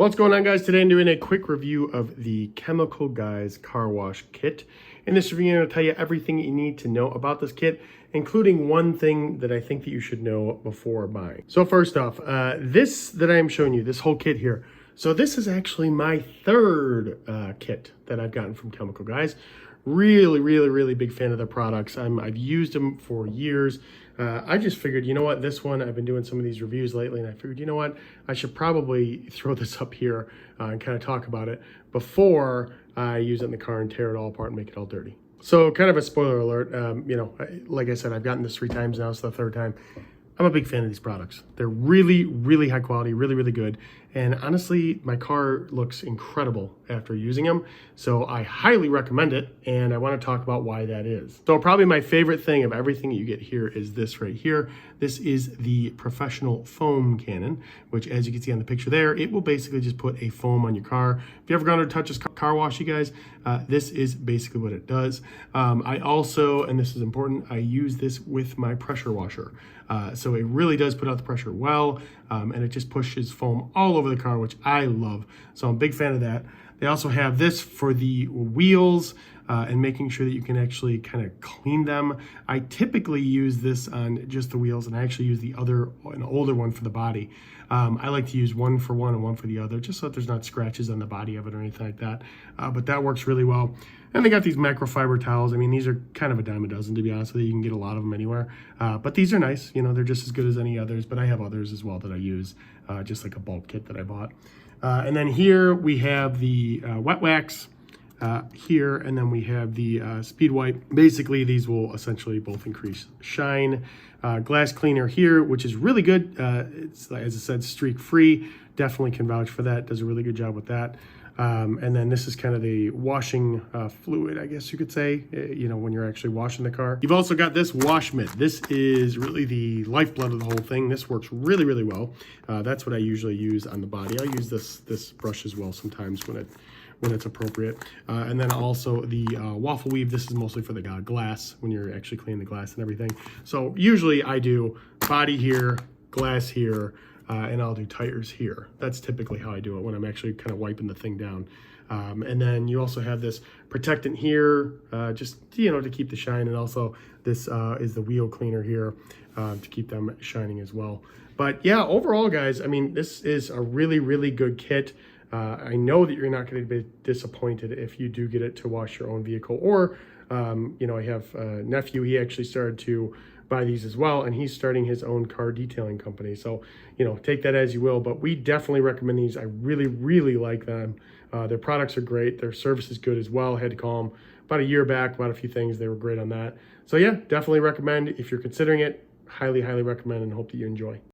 What's going on, guys? Today I'm doing a quick review of the Chemical Guys car wash kit. In this review, I'm going to tell you everything you need to know about this kit, including one thing that I think that you should know before buying. So first off, this that I am showing you, this whole kit here. So this is actually my third kit that I've gotten from Chemical Guys. Really big fan of their products. I've used them for years. I just figured, you know what, this one, I've been doing some of these reviews lately, and I figured, you know what, I should probably throw this up here and kind of talk about it before I use it in the car and tear it all apart and make it all dirty. So kind of a spoiler alert, you know, like I said, I've gotten this 3 times now, it's the third time. I'm a big fan of these products. They're really high quality, really good. And honestly, my car looks incredible after using them. So I highly recommend it. And I want to talk about why that is. So probably my favorite thing of everything that you get here is this right here. This is the professional foam cannon, which as you can see on the picture there, it will basically just put a foam on your car. If you ever gone to Touch's car wash, you guys, this is basically what it does. I also, and this is important, I use this with my pressure washer. So it really does put out the pressure well, and it just pushes foam all over the car, which I love. So I'm a big fan of that. They also have this for the wheels and making sure that you can actually kind of clean them. I typically use this on just the wheels, and I actually use an older one for the body. I like to use one for one and one for the other, just so that there's not scratches on the body of it or anything like that. But that works really well. And they got these microfiber towels. I mean, these are kind of a dime a dozen, to be honest with you. You can get a lot of them anywhere. But these are nice. You know, they're just as good as any others. But I have others as well that I use, just like a bulk kit that I bought. And then here we have the wet wax here, and then we have the speed wipe. Basically, these will essentially both increase shine. Glass cleaner here, which is really good. It's, as I said, streak free. Definitely can vouch for that. Does a really good job with that. And then this is kind of the washing fluid, I guess you could say, you know, when you're actually washing the car. You've also got this wash mitt. This is really the lifeblood of the whole thing. This works really well. That's what I usually use on the body. I'll use this brush as well sometimes when it's appropriate. And then also the waffle weave. This is mostly for the glass, when you're actually cleaning the glass and everything. So usually I do body here, glass here, and I'll do tires here. That's typically how I do it when I'm actually kind of wiping the thing down. And then you also have this protectant here, just, you know, to keep the shine. And also this is the wheel cleaner here to keep them shining as well. But yeah, overall, guys, I mean, this is a really good kit. I know that you're not going to be disappointed if you do get it to wash your own vehicle. Or, you know, I have a nephew, he actually started to buy these as well, and he's starting his own car detailing company. So, you know, take that as you will, but we definitely recommend these. I really like them. Their products are great. Their service is good as well. I had to call them about a year back, about a few things. They were great on that. So yeah, definitely recommend. If you're considering it, highly recommend, and hope that you enjoy.